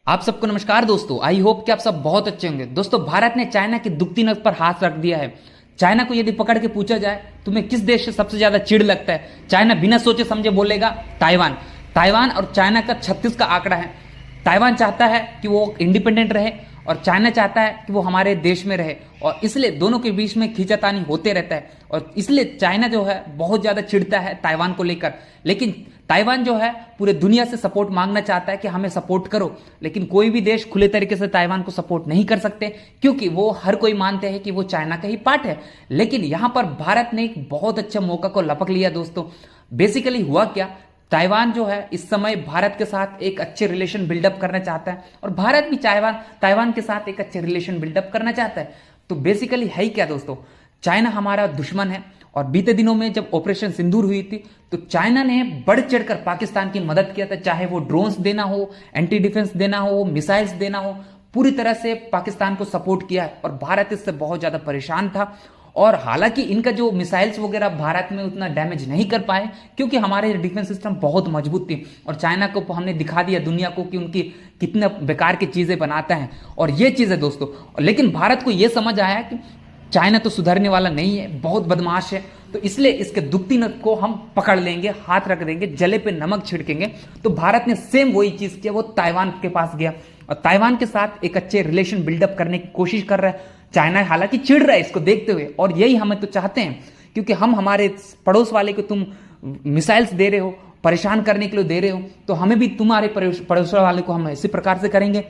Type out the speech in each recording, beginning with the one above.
आप सबको नमस्कार दोस्तों। आई होप कि आप सब बहुत अच्छे होंगे। दोस्तों, भारत ने चाइना की दुखती नस पर हाथ रख दिया है। चाइना को यदि पकड़ के पूछा जाए तुम्हें किस देश से सबसे ज्यादा चिढ़ लगता है, चाइना बिना सोचे समझे बोलेगा ताइवान। ताइवान और चाइना का 36 का आंकड़ा है। ताइवान चाहता है कि वो इंडिपेंडेंट रहे और चाइना चाहता है कि वो हमारे देश में रहे, और इसलिए दोनों के बीच में खींचातानी होते रहता है। और इसलिए चाइना जो है बहुत ज्यादा चिढ़ता है ताइवान को लेकर। लेकिन ताइवान जो है पूरे दुनिया से सपोर्ट मांगना चाहता है कि हमें सपोर्ट करो, लेकिन कोई भी देश खुले तरीके से ताइवान को सपोर्ट नहीं कर सकते, क्योंकि वो हर कोई मानते हैं कि वो चाइना का ही पार्ट है। लेकिन यहां पर भारत ने एक बहुत अच्छा मौका को लपक लिया दोस्तों। बेसिकली हुआ क्या, ताइवान जो है इस समय भारत के साथ एक अच्छे रिलेशन बिल्डअप करना चाहता है, और भारत भी ताइवान के साथ एक अच्छे रिलेशन बिल्डअप करना चाहता है। तो बेसिकली है ही क्या दोस्तों, चाइना हमारा दुश्मन है। और बीते दिनों में जब ऑपरेशन सिंदूर हुई थी तो चाइना ने बढ़ चढ़कर पाकिस्तान की मदद किया था, चाहे वो ड्रोन्स देना हो, एंटी डिफेंस देना हो, मिसाइल्स देना हो, पूरी तरह से पाकिस्तान को सपोर्ट किया है। और भारत इससे बहुत ज्यादा परेशान था। और हालांकि इनका जो मिसाइल्स वगैरह भारत में उतना डैमेज नहीं कर पाए, क्योंकि हमारे डिफेंस सिस्टम बहुत मजबूत थी। और चाइना को हमने दिखा दिया दुनिया को कि उनकी कितने बेकार की चीजें बनाता है। और ये चीज है दोस्तों। लेकिन भारत को यह समझ आया कि चाइना तो सुधरने वाला नहीं है, बहुत बदमाश है, तो इसलिए इसके दुखती नस को हम पकड़ लेंगे, हाथ रख देंगे, जले पे नमक छिड़केंगे। तो भारत ने सेम वही चीज किया, वो ताइवान के पास गया और ताइवान के साथ एक अच्छे रिलेशन बिल्डअप करने की कोशिश कर रहा है। चाइना हालांकि चिढ़ रहा है इसको देखते हुए, और यही हमें तो चाहते हैं, क्योंकि हम हमारे पड़ोस वाले को तुम मिसाइल्स दे रहे हो, परेशान करने के लिए दे रहे हो, तो हमें भी तुम्हारे पड़ोस वाले को हम इसी प्रकार से करेंगे।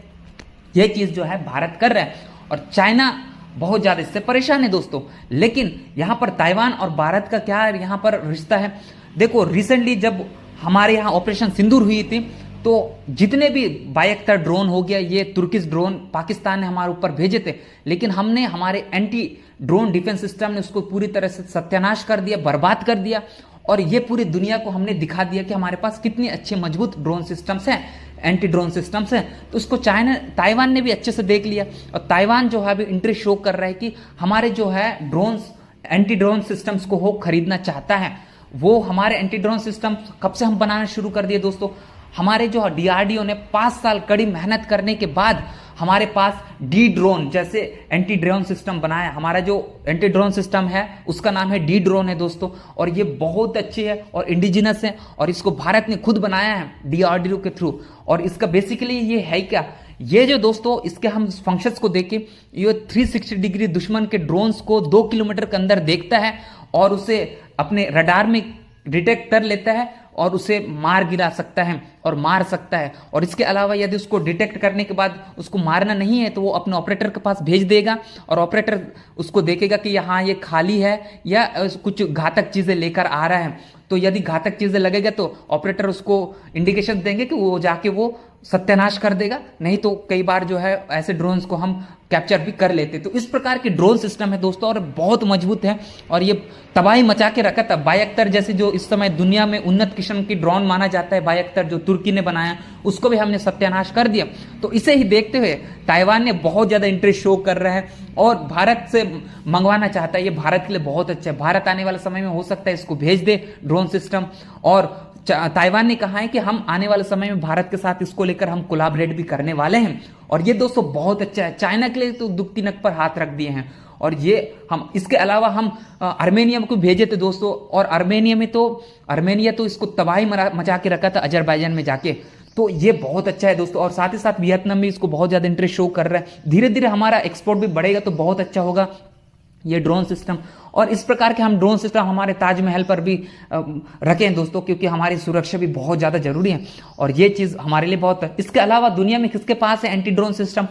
यह चीज जो है भारत कर रहा है, और चाइना बहुत ज्यादा इससे परेशान है दोस्तों। लेकिन यहां पर ताइवान और भारत का क्या यहां पर रिश्ता है, देखो रिसेंटली जब हमारे यहां ऑपरेशन सिंदूर हुई थी तो जितने भी बायक्टर ड्रोन हो गया, ये तुर्किश ड्रोन पाकिस्तान ने हमारे ऊपर भेजे थे, लेकिन हमने हमारे एंटी ड्रोन डिफेंस सिस्टम ने उसको पूरी तरह से सत्यानाश कर दिया, बर्बाद कर दिया। और ये पूरी दुनिया को हमने दिखा दिया कि हमारे पास कितने अच्छे मजबूत ड्रोन सिस्टम्स हैं, एंटी ड्रोन सिस्टम्स हैं। तो उसको ताइवान ने भी अच्छे से देख लिया, और ताइवान जो है अभी इंटरेस्ट शो कर रहा है कि हमारे जो है ड्रोन्स, एंटी ड्रोन सिस्टम्स को वो खरीदना चाहता है। वो हमारे एंटी ड्रोन सिस्टम कब से हम बनाना शुरू कर दिए दोस्तों, हमारे जो डीआरडीओ ने 5 साल कड़ी मेहनत करने के बाद हमारे पास डी ड्रोन जैसे एंटी ड्रोन सिस्टम बनाया। हमारा जो एंटी ड्रोन सिस्टम है उसका नाम है डी ड्रोन है दोस्तों, और ये बहुत अच्छे है और इंडिजिनस है, और इसको भारत ने खुद बनाया है डीआरडीओ के थ्रू। और इसका बेसिकली ये है क्या, ये जो दोस्तों इसके हम फंक्शंस को देखें, ये 360 डिग्री दुश्मन के ड्रोन्स को 2 किलोमीटर के अंदर देखता है और उसे अपने रडार में डिटेक्ट कर लेता है और उसे मार गिरा सकता है और मार सकता है। और इसके अलावा यदि उसको डिटेक्ट करने के बाद उसको मारना नहीं है तो वो अपने ऑपरेटर के पास भेज देगा, और ऑपरेटर उसको देखेगा कि यहाँ ये खाली है या कुछ घातक चीजें लेकर आ रहा है। तो यदि घातक चीजें लगेगा तो ऑपरेटर उसको इंडिकेशन देंगे कि वो जाके वो सत्यानाश कर देगा। नहीं तो कई बार जो है ऐसे ड्रोन्स को हम कैप्चर भी कर लेते। तो इस प्रकार के ड्रोन सिस्टम है दोस्तों, और बहुत मजबूत है, और ये तबाही मचा के रखा था। बायक्तर जैसे जो इस समय दुनिया में उन्नत किस्म की ड्रोन माना जाता है, बायक्तर जो तुर्की ने बनाया, उसको भी हमने सत्यानाश कर दिया। तो इसे ही देखते हुए ताइवान ने बहुत ज्यादा इंटरेस्ट शो कर रहा है और भारत से मंगवाना चाहता है। ये भारत के लिए बहुत अच्छा है। भारत आने वाले समय में हो सकता है इसको भेज दे ड्रोन सिस्टम, और ताइवान ने कहा है कि हम आने वाले समय में भारत के साथ इसको लेकर हम कोलैबोरेट भी करने वाले हैं। और ये दोस्तों बहुत अच्छा है। चाइना के लिए तो दुखती नस पर हाथ रख दिए हैं। और ये हम इसके अलावा हम आर्मेनिया को भेजे थे दोस्तों, और आर्मेनिया तो इसको तबाही मचा के रखा था अजरबैजान में जाके। तो ये बहुत अच्छा है दोस्तों। और साथ ही साथ वियतनाम भी इसको बहुत ज्यादा इंटरेस्ट शो कर रहा है। धीरे धीरे हमारा एक्सपोर्ट भी बढ़ेगा तो बहुत अच्छा होगा ये ड्रोन सिस्टम। और इस प्रकार के हम ड्रोन सिस्टम हमारे ताजमहल पर भी रखें दोस्तों, क्योंकि हमारी सुरक्षा भी बहुत ज्यादा जरूरी है, और ये चीज हमारे लिए बहुत है। इसके अलावा दुनिया में किसके पास है एंटी ड्रोन सिस्टम,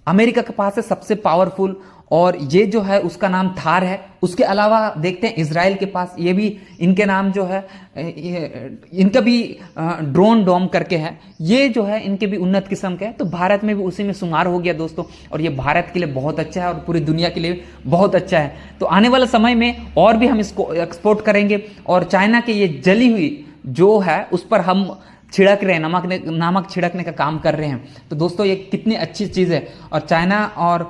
अमेरिका के पास है सबसे पावरफुल, और ये जो है उसका नाम थार है। उसके अलावा देखते हैं इजराइल के पास, ये भी इनके नाम जो है इनका भी ड्रोन डोम करके है। ये जो है इनके भी उन्नत किस्म के है। तो भारत में भी उसी में शुमार हो गया दोस्तों, और ये भारत के लिए बहुत अच्छा है और पूरी दुनिया के लिए बहुत अच्छा है। तो आने वाले समय में और भी हम इसको एक्सपोर्ट करेंगे, और चाइना के ये जली हुई जो है उस पर हम छिड़क रहे हैं, नमक छिड़कने का काम कर रहे हैं। तो दोस्तों ये कितनी अच्छी चीज़ है। और चाइना और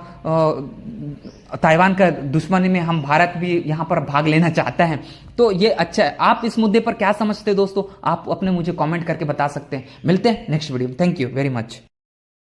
ताइवान का दुश्मनी में हम भारत भी यहाँ पर भाग लेना चाहता है। तो ये अच्छा है। आप इस मुद्दे पर क्या समझते हैं दोस्तों, आप अपने मुझे कमेंट करके बता सकते हैं। मिलते हैं next video. Thank you very much.